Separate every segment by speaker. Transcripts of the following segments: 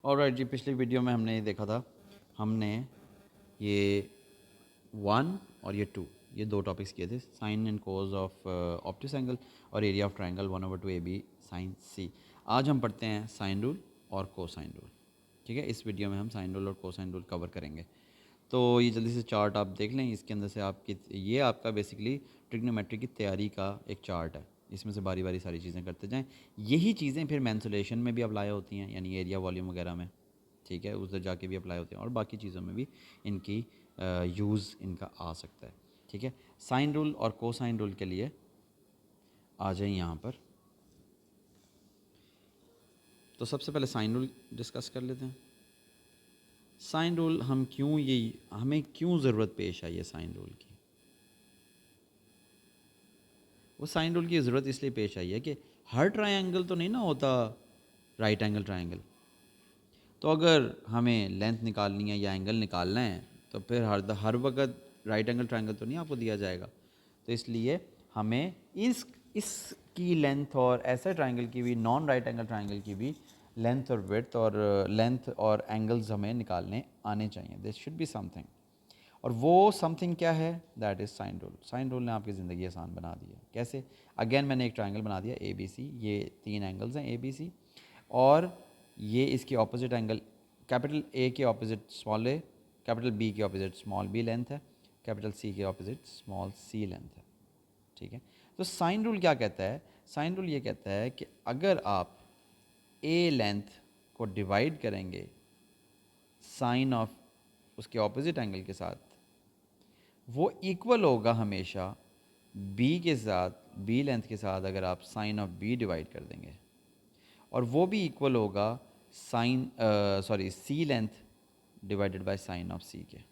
Speaker 1: Alright जी, पिछली video में हमने ये देखा था। हमने ये 1 और ये 2, ये दो टॉपिक्स किए थे, sine and cos of obtuse angle और area of triangle 1/2 AB sine C. आज हम पढ़ते हैं साइन रूल और कोसाइन रूल। ठीक है, इस वीडियो में हम साइन रूल और कोसाइन रूल कवर करेंगे। तो ये जल्दी से चार्ट आप देख लें। इसके अंदर से आपकी ये आपका बेसिकली ट्रिग्नोमेट्री की तैयारी का एक चार्ट है। इसमें से बारी बारी सारी चीज़ें करते जाएं। यही चीज़ें फिर मेंसुरेशन में भी अप्लाई होती हैं, यानी एरिया वॉल्यूम वगैरह में। ठीक है, उधर जाके भी अप्लाई होते हैं और बाकी चीज़ों में भी इनकी यूज़ इनका आ सकता है। ठीक है, साइन रूल और कोसाइन रूल के लिए आ जाए यहाँ पर। तो सबसे पहले साइन रूल डिस्कस कर लेते हैं। साइन रूल हमें क्यों ज़रूरत पेश आई है साइन रूल की। वो साइन रूल की ज़रूरत इसलिए पेश आई है कि हर ट्रायंगल तो नहीं ना होता राइट एंगल ट्रायंगल। तो अगर हमें लेंथ निकालनी है या एंगल निकालना है तो फिर हर वक्त राइट एंगल ट्रायंगल तो नहीं आपको दिया जाएगा। तो इसलिए हमें इसकी लेंथ और ऐसे ट्रायंगल की भी, नॉन राइट एंगल ट्रायंगल की भी लेंथ और विड्थ और लेंथ और एंगल्स हमें निकालने आने चाहिए। This should be something. और वो समथिंग क्या है? That is sine rule. Sine rule ने आपकी ज़िंदगी आसान बना दी है। कैसे? अगेन मैंने एक ट्रायंगल बना दिया ए बी सी। ये 3 एंगल्स हैं ए बी सी, और ये इसके ऑपोजिट एंगल, कैपिटल ए के ऑपोजिट स्मॉल ए, कैपिटल बी के ऑपोजिट स्मॉल बी लेंथ है, कैपिटल सी के ऑपोजिट स्मॉल सी लेंथ है। ठीक है, तो साइन रूल क्या कहता है? साइन रूल ये कहता है कि अगर आप ए लेंथ को डिवाइड करेंगे साइन ऑफ उसके ऑपोजिट एंगल के साथ, वो इक्वल होगा हमेशा बी के साथ, बी लेंथ के साथ अगर आप साइन ऑफ बी डिवाइड कर देंगे, और वो भी इक्वल होगा c length divided by sine of c के।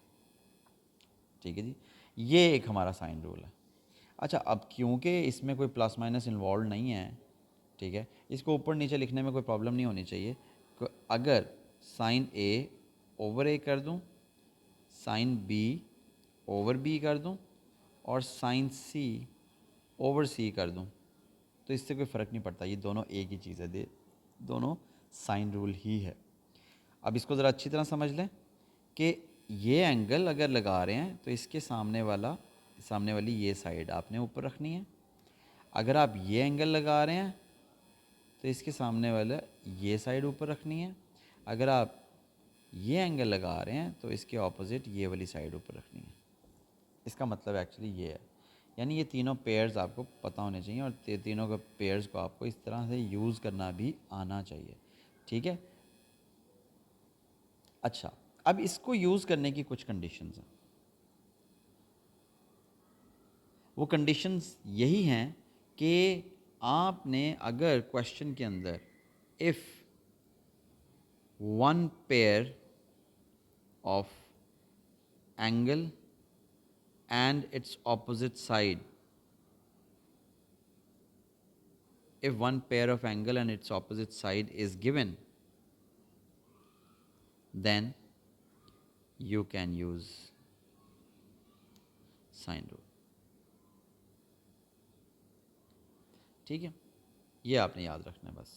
Speaker 1: ठीक है जी, ये एक हमारा साइन रूल है। अच्छा, अब क्योंकि इसमें कोई प्लस माइनस इन्वॉल्व नहीं है, ठीक है, इसको ऊपर नीचे लिखने में कोई प्रॉब्लम नहीं होनी चाहिए। अगर साइन ए ओवर ए कर दूं, साइन बी ओवर बी कर दूं, और साइन सी ओवर सी कर दूं, तो इससे कोई फ़र्क नहीं पड़ता, ये दोनों एक ही चीज़ है, दोनों साइन रूल ही है। अब इसको ज़रा अच्छी तरह समझ लें कि ये एंगल अगर लगा रहे हैं तो इसके सामने वाली ये साइड आपने ऊपर रखनी है। अगर आप ये एंगल लगा रहे हैं तो इसके सामने वाला ये साइड ऊपर रखनी है। अगर आप ये एंगल लगा रहे हैं तो इसके ऑपोजिट ये वाली साइड ऊपर रखनी है। इसका मतलब एक्चुअली ये है, यानी ये तीनों पेयर्स आपको पता होने चाहिए, और तीनों के पेयर्स को आपको इस तरह से यूज़ करना भी आना चाहिए। ठीक है, अच्छा, अब इसको यूज़ करने की कुछ कंडीशंस हैं। वो कंडीशंस यही हैं कि आपने अगर क्वेश्चन के अंदर if one pair of angle and it's opposite side, if one pair of angle and its opposite side is given, then you can use sine rule. ठीक है, ये आपने याद रखना है बस।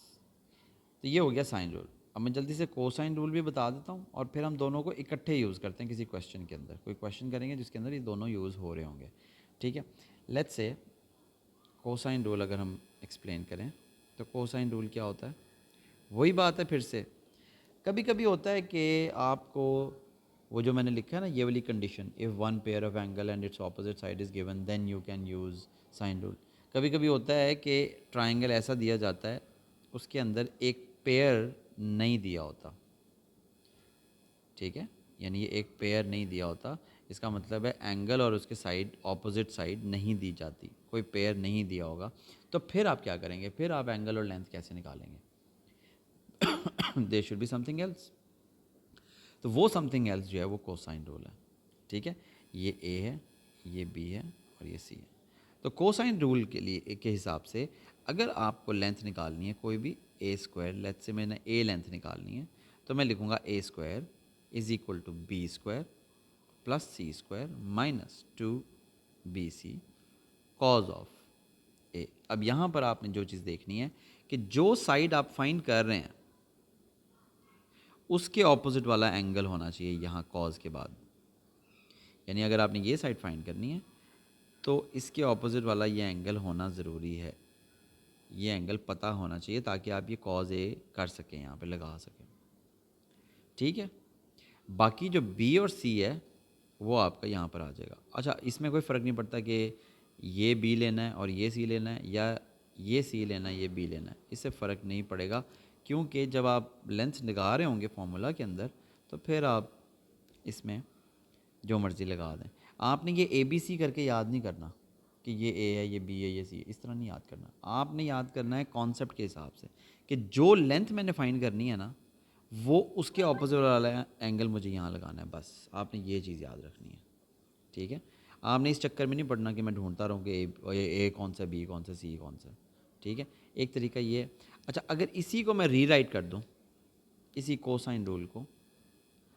Speaker 1: तो ये हो गया साइन रूल। अब मैं जल्दी से कोसाइन रूल भी बता देता हूँ, और फिर हम दोनों को इकट्ठे यूज़ करते हैं किसी क्वेश्चन के अंदर। कोई क्वेश्चन करेंगे जिसके अंदर ये दोनों यूज़ हो रहे होंगे। ठीक है, लेट्स से कोसाइन रूल अगर हम एक्सप्लेन करें तो कोसाइन रूल क्या होता है? वही बात है, फिर से कभी कभी होता है कि आपको वो जो मैंने लिखा है ना, ये वाली condition, if one pair of angle and it's opposite side is given then you can use sine rule. कभी कभी होता है कि ट्रायंगल ऐसा दिया जाता है, उसके अंदर एक पेयर नहीं दिया होता। ठीक है, यानी ये एक पेयर नहीं दिया होता, इसका मतलब है एंगल और उसके साइड, ऑपोजिट साइड नहीं दी जाती, कोई पेयर नहीं दिया होगा। तो फिर आप क्या करेंगे? फिर आप एंगल और लेंथ कैसे निकालेंगे? There should be something else. तो वो समथिंग एल्स जो है वो कोसाइन रूल है। ठीक है, ये ए है, ये बी है, और ये सी है। तो कोसाइन रूल के लिए के हिसाब से अगर आपको लेंथ निकालनी है कोई भी ए स्क्वायर, लेट्स से मैंने ए लेंथ निकालनी है, तो मैं लिखूँगा a square is equal to b square plus c square minus 2bc cos of a. अब यहाँ पर आपने जो चीज़ देखनी है कि जो साइड आप फाइंड कर रहे हैं उसके ऑपोजिट वाला एंगल होना चाहिए यहाँ कॉज के बाद। यानी अगर आपने ये साइड फाइंड करनी है तो इसके ऑपोजिट वाला ये एंगल होना ज़रूरी है, ये एंगल पता होना चाहिए ताकि आप ये कॉज ए कर सकें, यहाँ पे लगा सकें। ठीक है, बाकी जो बी और सी है वो आपका यहाँ पर आ जाएगा। अच्छा, इसमें कोई फ़र्क नहीं पड़ता कि ये बी लेना है और ये सी लेना है, या ये सी लेना है ये बी लेना है, इससे फ़र्क नहीं पड़ेगा, क्योंकि जब आप लेंथ लगा रहे होंगे फार्मूला के अंदर तो फिर आप इसमें जो मर्ज़ी लगा दें। आपने ये ए बी सी करके याद नहीं करना कि ये ए है, ये बी है, ये सी है, इस तरह नहीं याद करना। आपने याद करना है कॉन्सेप्ट के हिसाब से कि जो लेंथ मैंने फाइंड करनी है ना, वो उसके ऑपोजिट वाला एंगल मुझे यहाँ लगाना है, बस आपने ये चीज़ याद रखनी है। ठीक है, आपने इस चक्कर में नहीं पड़ना कि मैं ढूंढता रहूँ कि ए कौन सा, बी कौन सा, सी कौन सा। ठीक है, एक तरीका ये। अच्छा, अगर इसी को मैं रीराइट कर दूँ, इसी कोसाइन रूल को,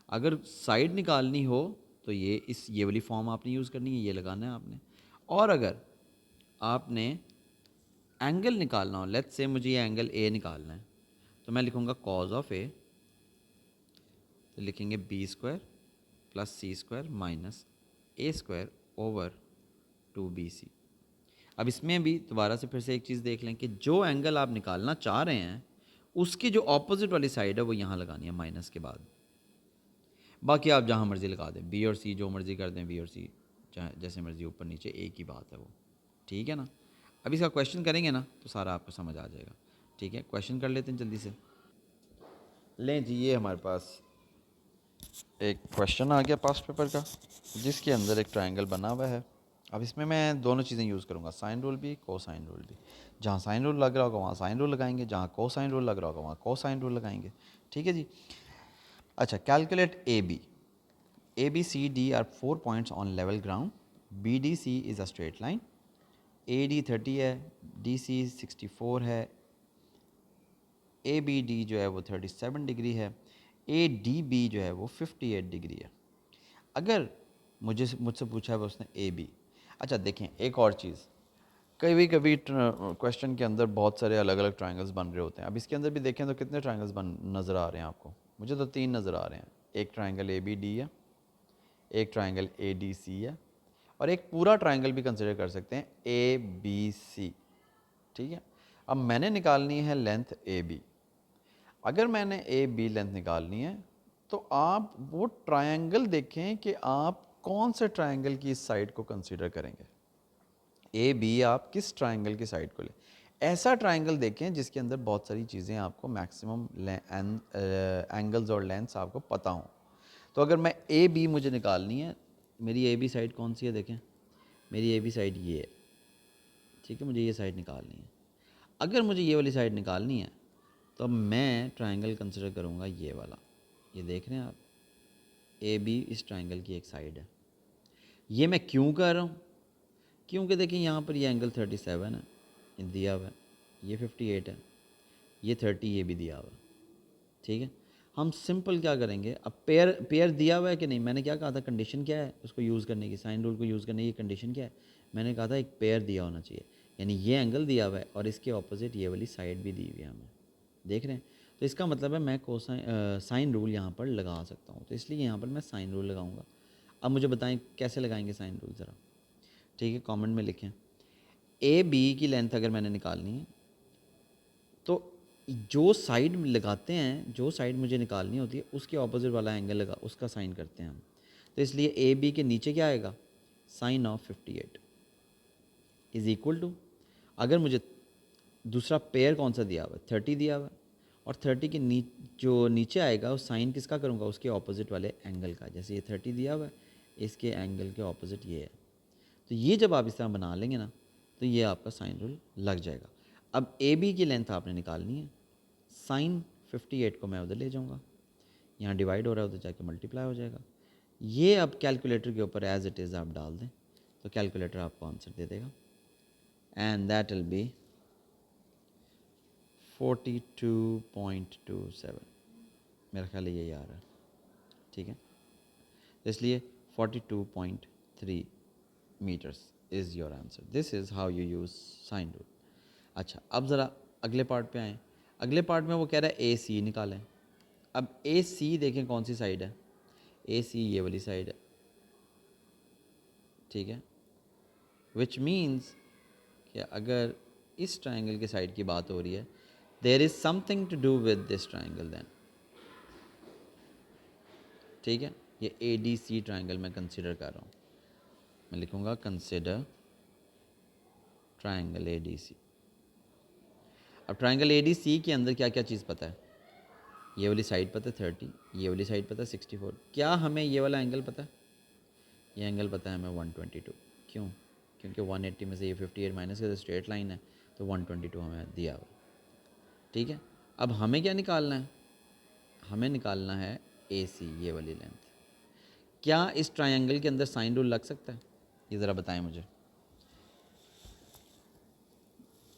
Speaker 1: अगर साइड निकालनी हो तो ये वाली फॉर्म आपने यूज़ करनी है, ये लगाना है आपने। और अगर आपने एंगल निकालना हो, लेट्स से मुझे ये एंगल ए निकालना है, तो मैं लिखूँगा कॉज ऑफ ए, तो लिखेंगे B square plus c square minus ए स्क्वायर ओवर 2bc। अब इसमें भी दोबारा से फिर से एक चीज़ देख लें कि जो एंगल आप निकालना चाह रहे हैं उसकी जो ऑपोजिट वाली साइड है वो यहाँ लगानी है माइनस के बाद। बाकी आप जहाँ मर्ज़ी लगा दें, बी और सी जो मर्ज़ी कर दें, बी और सी चाहे जैसे मर्ज़ी ऊपर नीचे, एक ही बात है वो। ठीक है ना, अब इसका क्वेश्चन करेंगे ना तो सारा आपको समझ आ जाएगा। ठीक है, क्वेश्चन कर लेते हैं जल्दी से। लें जी, ये हमारे पास एक क्वेश्चन आ गया पास्ट पेपर का, जिसके अंदर एक ट्रायंगल बना हुआ है। अब इसमें मैं दोनों चीज़ें यूज़ करूँगा, साइन रूल भी, कोसाइन रूल भी। जहाँ साइन रूल लग रहा होगा वहाँ साइन रूल लगाएंगे, जहाँ कोसाइन रूल लग रहा होगा वहाँ कोसाइन रूल लगाएंगे। ठीक है जी। अच्छा, calculate A B C D are 4 points on level ground, B D C is a straight line, A D 30 है, डी सी 64 है, ए बी डी जो है वो 37 डिग्री है, ए डी बी जो है वो 58 डिग्री है। अगर मुझसे पूछा है उसने ए बी। अच्छा देखें, एक और चीज़, कभी कभी क्वेश्चन के अंदर बहुत सारे अलग अलग ट्रायंगल्स बन रहे होते हैं। अब इसके अंदर भी देखें तो कितने ट्रायंगल्स बन नज़र आ रहे हैं आपको? मुझे तो 3 नज़र आ रहे हैं। एक ट्रायंगल ए बी डी है, एक ट्रायंगल ए डी सी है, और एक पूरा ट्रायंगल भी कंसिडर कर सकते हैं ए बी सी। ठीक है, अब मैंने निकालनी है लेंथ ए बी। अगर मैंने ए बी लेंथ निकालनी है तो आप वो ट्रायंगल देखें कि आप कौन से ट्रायंगल की इस साइड को कंसीडर करेंगे। ए बी आप किस ट्रायंगल की साइड को लें। ऐसा ट्रायंगल देखें जिसके अंदर बहुत सारी चीज़ें आपको मैक्सिमम एंगल्स और लेंथ्स आपको पता हों। तो अगर मैं ए बी मुझे निकालनी है, मेरी ए बी साइड कौन सी है देखें, मेरी ए बी साइड ये है। ठीक है, मुझे ये साइड निकालनी है। अगर मुझे ये वाली साइड निकालनी है तो मैं ट्रायंगल कंसिडर करूँगा ये वाला। ये देख रहे हैं आप, ए बी इस ट्रायंगल की एक साइड है। ये मैं क्यों कर रहा हूँ? क्योंकि देखिए यहाँ पर ये एंगल 37 है, ये दिया हुआ है, ये 58 है, ये 30 ये भी दिया हुआ है। ठीक है, हम सिंपल क्या करेंगे, अब पेयर पेयर दिया हुआ है कि नहीं, मैंने क्या कहा था, कंडीशन क्या है उसको यूज़ करने की, साइन रूल को यूज़ करने की कंडीशन क्या है, मैंने कहा था एक पेयर दिया होना चाहिए। यानी ये एंगल दिया हुआ है और इसके ऑपोजिट ये वाली साइड भी दी हुई है हमें, देख रहे हैं। तो इसका मतलब है मैं कोसाइन साइन रूल यहाँ पर लगा सकता हूँ, तो इसलिए यहाँ पर मैं साइन रूल लगाऊंगा। अब मुझे बताएं कैसे लगाएंगे साइन रूल ज़रा। ठीक है, कमेंट में लिखें। ए बी की लेंथ अगर मैंने निकालनी है तो जो साइड लगाते हैं, जो साइड मुझे निकालनी होती है उसके ऑपोजिट वाला एंगल लगा उसका साइन करते हैं हम। तो इसलिए ए बी के नीचे क्या आएगा, sine of 58 is equal to, अगर मुझे दूसरा पेयर कौन सा दिया हुआ है, 30 दिया हुआ है, और 30 के जो नीचे आएगा उस साइन किसका करूँगा, उसके ऑपोजिट वाले एंगल का। जैसे ये 30 दिया हुआ है, इसके एंगल के ऑपोजिट ये है। तो ये जब आप इस तरह बना लेंगे ना तो ये आपका साइन रूल लग जाएगा। अब ए बी की लेंथ आपने निकालनी है, साइन 58 को मैं उधर ले जाऊँगा, यहाँ डिवाइड हो रहा है उधर जाके मल्टीप्लाई हो जाएगा। ये अब कैलकुलेटर के ऊपर एज इट इज़ आप डाल दें तो कैलकुलेटर आपको आंसर दे देगा, एंड दैट विल बी 42.27। मेरा ख्याल है यही आ रहा है। ठीक है, तो इसलिए 42.3 metres is your answer. This is how you use sine rule. अच्छा, अब ज़रा अगले पार्ट पे आएँ। अगले पार्ट में वो कह रहा है ए सी निकालें। अब ए सी देखें कौन सी साइड है, ए सी ये वाली साइड है, ठीक है। विच मीन्स कि अगर इस ट्राइंगल की साइड की बात हो रही है, there is something to do with this triangle then, ठीक है। ये ए डी सी ट्राइंगल मैं कंसिडर कर रहा हूँ, मैं लिखूँगा consider triangle A D C. अब ट्राइंगल ए डी सी के अंदर क्या क्या चीज़ पता है, ये वाली साइड पता है 30, ये वाली साइड पता है 64, क्या हमें ये वाला एंगल पता है, ये एंगल पता है हमें 122। क्यों? क्योंकि 180 में से ये 58 माइनस का स्ट्रेट लाइन है, तो 122 हमें दिया हुआ, ठीक है। अब हमें क्या निकालना है, हमें निकालना है ए सी ये वाली लेंथ। क्या इस ट्रायंगल के अंदर साइन रूल लग सकता है, ये ज़रा बताएं मुझे।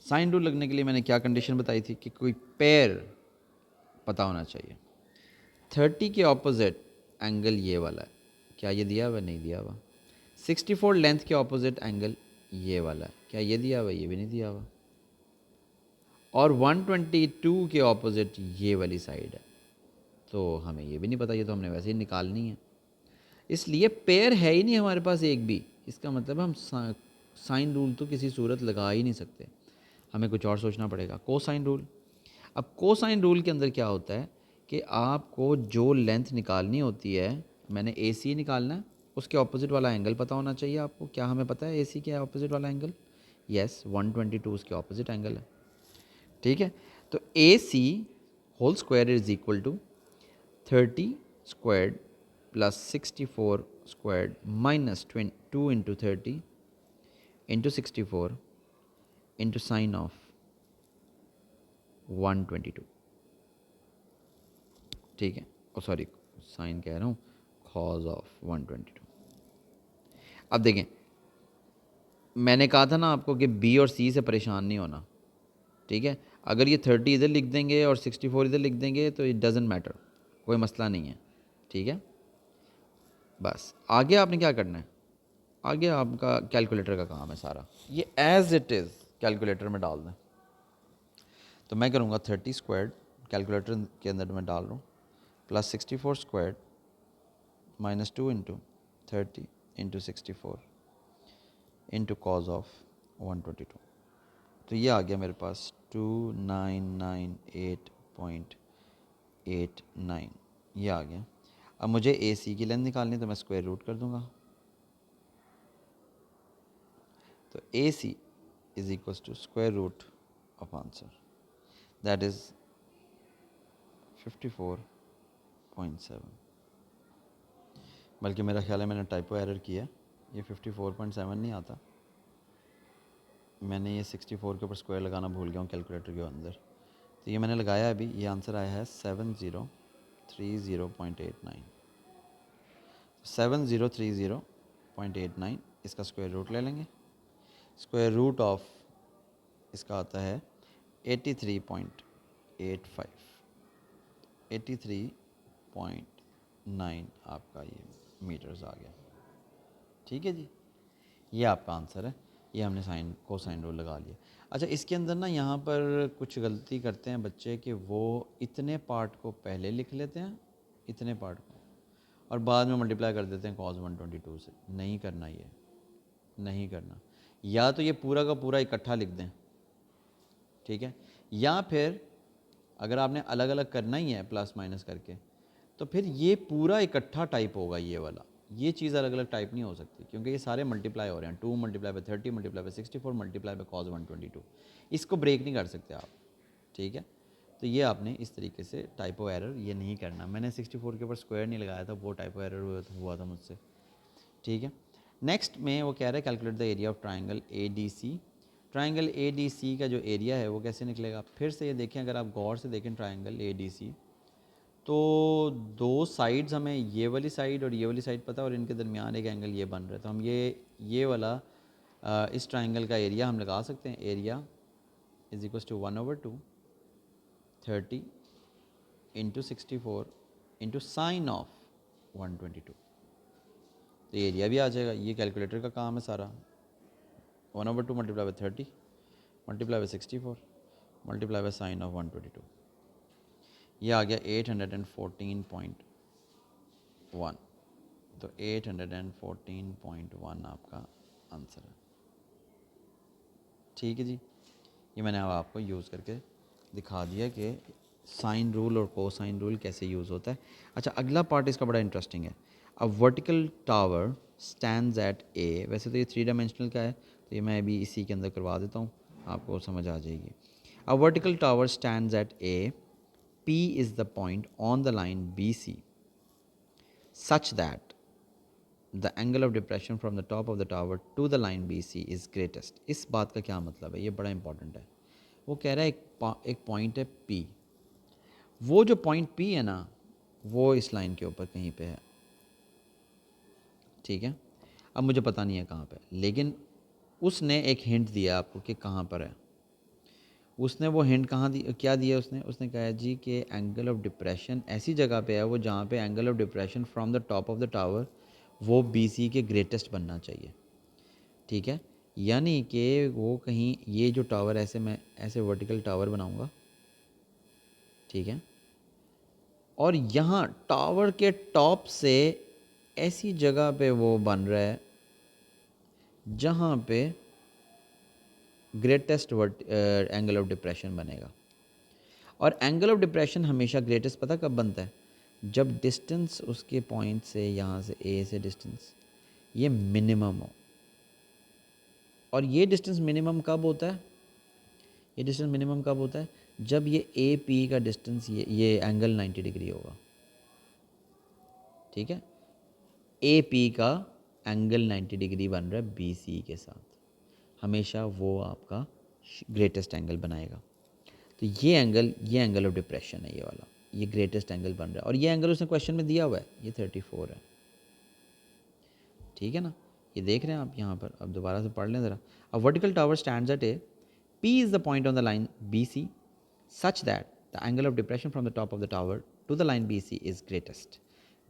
Speaker 1: साइन रूल लगने के लिए मैंने क्या कंडीशन बताई थी कि कोई पेयर पता होना चाहिए। 30 के ऑपोजिट एंगल ये वाला है, क्या ये दिया हुआ, नहीं दिया हुआ। 64 लेंथ के ऑपोजिट एंगल ये वाला है, क्या ये दिया हुआ, ये भी नहीं दिया हुआ। और 122 के ऑपोजिट ये वाली साइड है, तो हमें ये भी नहीं पता, ये तो हमने वैसे ही निकालनी है। इसलिए पेयर है ही नहीं हमारे पास एक भी, इसका मतलब हम साइन रूल तो किसी सूरत लगा ही नहीं सकते, हमें कुछ और सोचना पड़ेगा। कोसाइन रूल, अब कोसाइन रूल के अंदर क्या होता है कि आपको जो लेंथ निकालनी होती है, मैंने ए सी निकालना है, उसके ऑपोजिट वाला एंगल पता होना चाहिए आपको। क्या हमें पता है ए सी के ऑपोजिट वाला एंगल? यस, 122 उसके ऑपोजिट एंगल है, ठीक है। तो A C whole square is equal to 30 squared plus 64 squared minus 2 into 30 into 64 into sine of 122, ठीक है। ओ सॉरी, साइन कह रहा हूँ, कॉज ऑफ 122। अब देखें, मैंने कहा था ना आपको कि बी और सी से परेशान नहीं होना, ठीक है। अगर ये 30 इधर लिख देंगे और 64 इधर लिख देंगे तो इट डजेंट मैटर, कोई मसला नहीं है, ठीक है। बस आगे आपने क्या करना है, आगे आपका कैलकुलेटर का काम है सारा, ये एज इट इज़ कैलकुलेटर में डाल दें। तो मैं करूँगा 30 स्क्वायर्ड, कैलकुलेटर के अंदर मैं डाल रहा हूँ, plus 64 squared minus 2 into 30 into 64 into cos of 122। तो ये आ गया मेरे पास 2998.89, ये आ गया। अब मुझे ए सी की लेंथ निकालनी, तो मैं स्क्वायर रूट कर दूंगा। तो A C is equals to square root of answer, that is 54.7। बल्कि मेरा ख्याल है मैंने टाइपो एरर किया है, ये 54.7 नहीं आता, मैंने ये 64 के ऊपर स्क्वायर लगाना भूल गया हूँ कैलकुलेटर के अंदर। तो ये मैंने लगाया अभी, ये आंसर आया है 7030.89। 7030.89, इसका स्क्वायर रूट ले लेंगे। स्क्वायर रूट ऑफ इसका आता है 83.85, 83.9 आपका ये मीटर्स आ गया, ठीक है जी। ये आपका आंसर है, ये हमने साइन कोसाइन रूल लगा लिया। अच्छा, इसके अंदर ना यहाँ पर कुछ गलती करते हैं बच्चे कि वो इतने पार्ट को पहले लिख लेते हैं, इतने पार्ट को, और बाद में मल्टीप्लाई कर देते हैं कॉस 122 से। नहीं करना, ये नहीं करना। या तो ये पूरा का पूरा इकट्ठा लिख दें, ठीक है, या फिर अगर आपने अलग अलग करना ही है प्लस माइनस करके, तो फिर ये पूरा इकट्ठा टाइप होगा ये वाला, ये चीज़ अलग अलग टाइप नहीं हो सकती, क्योंकि ये सारे मल्टीप्लाई हो रहे हैं। 2 multiply by 30 multiply by 64 multiply by cos 122, इसको ब्रेक नहीं कर सकते आप, ठीक है। तो ये आपने इस तरीके से टाइपो एरर ये नहीं करना। मैंने 64 के ऊपर स्क्वायर नहीं लगाया था, वो टाइपो एरर हुआ था मुझसे, ठीक है। नेक्स्ट में वो कह रहा है calculate the area of triangle A D C. Triangle A D C का जो एरिया है वो कैसे निकलेगा, फिर से ये देखें, अगर आप गौर से देखें ट्राइंगल ए डी सी, तो दो साइड्स हमें, ये वाली साइड और ये वाली साइड पता है, और इनके दरमियान एक एंगल ये बन रहा है। तो हम ये वाला इस ट्राइंगल का एरिया हम लगा सकते हैं। Area is equal to 1/2 30 into 64 into sine of 122। तो एरिया भी आ जाएगा, ये कैलकुलेटर का काम है सारा। 1/2 multiply by 30 multiply by 64 multiply by sine of 122। ये आ गया 814.1, तो 814.1 आपका आंसर है। ठीक है जी, ये मैंने अब आपको यूज़ करके दिखा दिया कि साइन रूल और कोसाइन रूल कैसे यूज़ होता है। अच्छा, अगला पार्ट इसका बड़ा इंटरेस्टिंग है। A vertical tower stands at a, वैसे तो ये 3 डायमेंशनल का है, तो ये मैं अभी इसी के अंदर करवा देता हूँ, आपको समझ आ जाएगी। A vertical tower stands at A, P is the point on the line B C such that the angle of depression from the top of the tower to the line BC is greatest। इस बात का क्या मतलब है, ये बड़ा important है। वो कह रहा है एक पॉइंट है P, वो जो पॉइंट P है ना, वो इस लाइन के ऊपर कहीं पे है, ठीक है। अब मुझे पता नहीं है कहाँ पे, लेकिन उसने एक हिंट दिया आपको कि कहाँ पर है। उसने वो हिंट कहाँ दी, क्या दिया उसने? उसने कहा जी कि एंगल ऑफ डिप्रेशन ऐसी जगह पे है वो जहाँ पे angle of depression from the top of the tower वो BC के ग्रेटेस्ट बनना चाहिए, ठीक है। यानी कि वो कहीं, ये जो टावर ऐसे, मैं ऐसे वर्टिकल टावर बनाऊंगा, ठीक है, और यहाँ टावर के टॉप से ऐसी जगह पे वो बन रहा है जहाँ पे ग्रेटेस्ट एंगल ऑफ डिप्रेशन बनेगा। और एंगल ऑफ डिप्रेशन हमेशा ग्रेटेस्ट पता कब बनता है? जब डिस्टेंस उसके पॉइंट से, यहाँ से ए से डिस्टेंस, ये मिनिमम हो। और ये डिस्टेंस मिनिमम कब होता है? ये डिस्टेंस मिनिमम कब होता है? जब ये ए पी का डिस्टेंस, ये एंगल 90 डिग्री होगा, ठीक है। ए पी का एंगल 90 डिग्री बन रहा है बी सी के साथ, हमेशा वो आपका ग्रेटेस्ट एंगल बनाएगा। तो ये एंगल ऑफ डिप्रेशन है, ये वाला, ये ग्रेटेस्ट एंगल बन रहा है। और ये एंगल उसने क्वेश्चन में दिया हुआ है, ये 34 है, ठीक है ना। ये देख रहे हैं आप यहाँ पर, अब दोबारा से पढ़ लें ज़रा। A vertical tower stands at A, P is the point on the line B C such that the angle of depression from the top of the tower to the line BC is greatest.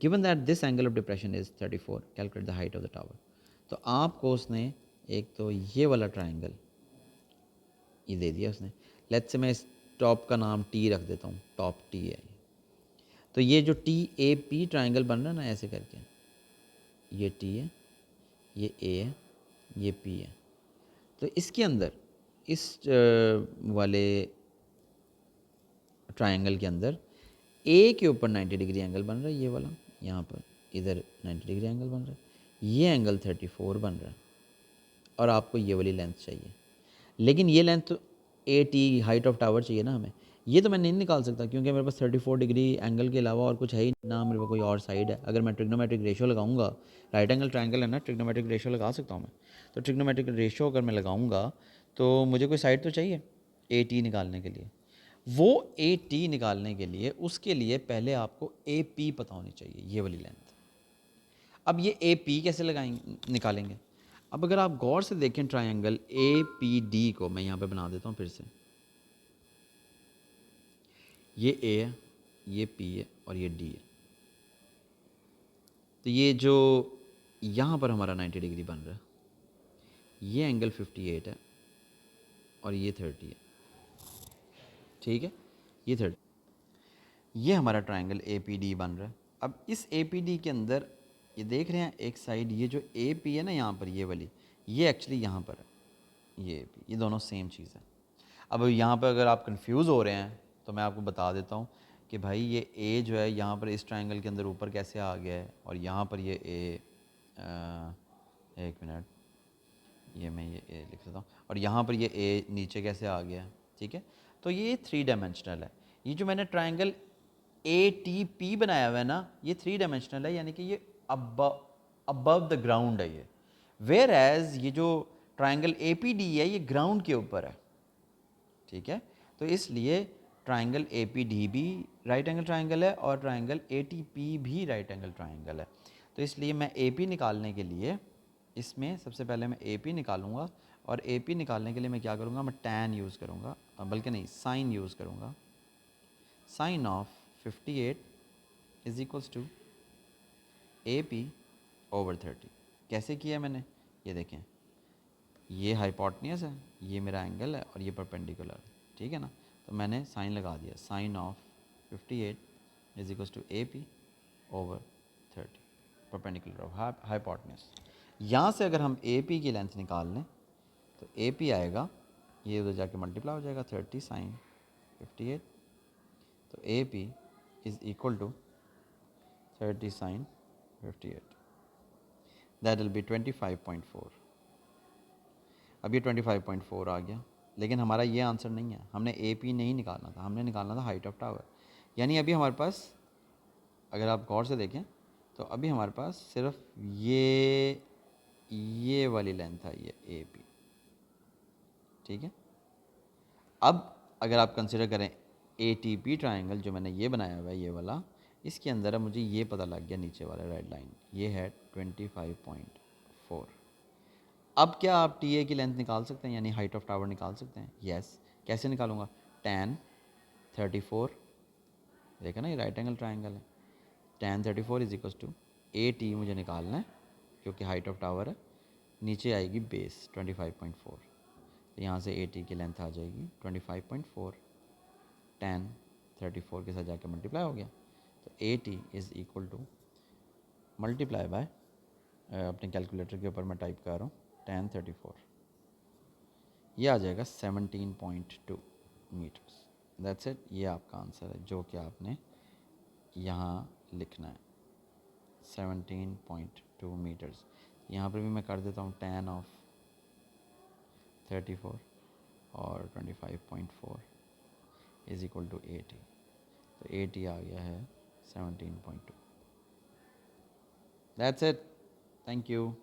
Speaker 1: Given that this angle of depression is 34, calculate the height of the tower. तो आपको उसने एक तो ये वाला triangle ये दे दिया उसने। लेट्स से मैं इस टॉप का नाम टी रख देता हूँ, टॉप टी है। तो ये जो टी ए पी ट्राइंगल बन रहा है ना, ऐसे करके, ये टी है, ये ए है, ये पी है। तो इसके अंदर, इस वाले ट्राइंगल के अंदर ए के ऊपर 90 डिग्री एंगल बन रहा है, ये वाला, यहाँ पर इधर 90 डिग्री एंगल बन रहा है, ये एंगल 34 बन रहा है, और आपको ये वाली लेंथ चाहिए। लेकिन ये लेंथ तो A T height of tower चाहिए ना हमें, ये तो मैं नहीं निकाल सकता क्योंकि मेरे पास 34 डिग्री एंगल के अलावा और कुछ है ही ना, मेरे पास कोई और साइड है। अगर मैं ट्रिग्नोमेट्रिक रेशियो लगाऊंगा, राइट एंगल ट्राइंगल है ना, ट्रिग्नोमेट्रिक रेशियो लगा सकता हूँ मैं। तो ट्रिग्नोमेट्रिक रेशियो अगर मैं लगाऊंगा तो मुझे कोई साइड तो चाहिए ए टी निकालने के लिए। वो ए टी निकालने के लिए, उसके लिए पहले आपको ए पी पता होनी चाहिए, ये वाली लेंथ। अब ये ए पी कैसे लगाएंगे, निकालेंगे? अब अगर आप गौर से देखें ट्रायंगल ए पी डी को, मैं यहाँ पे बना देता हूँ फिर से। ये ए है, ये पी है, और ये डी है। तो ये जो यहाँ पर हमारा 90 डिग्री बन रहा है, ये एंगल 58 है, और ये 30 है, ठीक है, ये 30। ये हमारा ट्रायंगल ए पी डी बन रहा है। अब इस ए पी डी के अंदर ये देख रहे हैं एक साइड, ये जो ए पी है ना यहाँ पर, ये वाली, ये एक्चुअली यहाँ पर है, ये दोनों सेम चीज़ है। अब यहाँ पर अगर आप कंफ्यूज हो रहे हैं तो मैं आपको बता देता हूँ कि भाई ये ए जो है यहाँ पर इस ट्रायंगल के अंदर ऊपर कैसे आ गया है, और यहाँ पर ये ए, एक मिनट, ये मैं ये ए लिख देता हूँ, और यहाँ पर ये ए नीचे कैसे आ गया है, ठीक है। तो ये 3 डायमेंशनल है। ये जो मैंने ट्रायंगल ए टी पी बनाया हुआ है ना, ये 3 डायमेंशनल है, यानी कि ये अबव द ग्राउंड है ये। वेयर एज ये जो ट्रायंगल ए पी डी है, ये ग्राउंड के ऊपर है, ठीक है। तो इसलिए ट्रायंगल ए पी डी भी राइट एंगल ट्रायंगल है, और ट्रायंगल ए टी पी भी राइट एंगल ट्रायंगल है। तो इसलिए मैं ए पी निकालने के लिए, इसमें सबसे पहले मैं ए पी निकालूंगा, और ए पी निकालने के लिए मैं क्या करूँगा, मैं टैन यूज़ करूँगा, बल्कि नहीं, साइन यूज़ करूँगा। Sine of 58 is equals to A P over 30। कैसे किया मैंने, ये देखें, ये हाइपोटेन्यूस है, ये मेरा एंगल है, और ये परपेंडिकुलर है, ठीक है ना। तो मैंने साइन लगा दिया, sine of 58 is equal to A P over 30 perpendicular of hypotenuse. यहाँ से अगर हम ए पी की लेंथ निकाल लें तो ए पी आएगा, ये उधर जाके मल्टीप्लाई हो जाएगा 30 साइन 58, तो A P is equal to 30 sine 58, that will be 25.4। अब ये 25.4 आ गया, लेकिन हमारा ये आंसर नहीं है, हमने ए पी नहीं निकालना था, हमने निकालना था हाइट ऑफ टावर। यानी अभी हमारे पास, अगर आप गौर से देखें तो अभी हमारे पास सिर्फ ये वाली लेंथ है, ये ए पी, ठीक है। अब अगर आप कंसिडर करें ए टी पी ट्राइंगल जो मैंने ये बनाया हुआ है, ये वाला, इसके अंदर अब मुझे ये पता लग गया, नीचे वाला रेड लाइन ये है 25.4। अब क्या आप टी ए की लेंथ निकाल सकते हैं, यानी हाइट ऑफ टावर निकाल सकते हैं? यस। कैसे निकालूंगा? tan 34, देखा ना ये राइट एंगल ट्राइंगल है, tan 34 is equal to A T मुझे निकालना है क्योंकि हाइट ऑफ टावर है, नीचे आएगी बेस 25.4, तो यहाँ से ए टी की लेंथ आ जाएगी 25.4, tan 34 के साथ जाके मल्टीप्लाई हो गया, तो A T is equal to multiply by, अपने कैलकुलेटर के ऊपर मैं टाइप कर रहा हूँ, tan 34, ये आ जाएगा 17.2 मीटर्स। दैट्स इट, ये आपका आंसर है जो कि आपने यहाँ लिखना है, 17.2 मीटर्स। यहाँ पर भी मैं कर देता हूँ tan ऑफ 34 और 25.4 इज़ इक्वल टू 80, तो 80 आ गया है 17.2। That's it, thank you.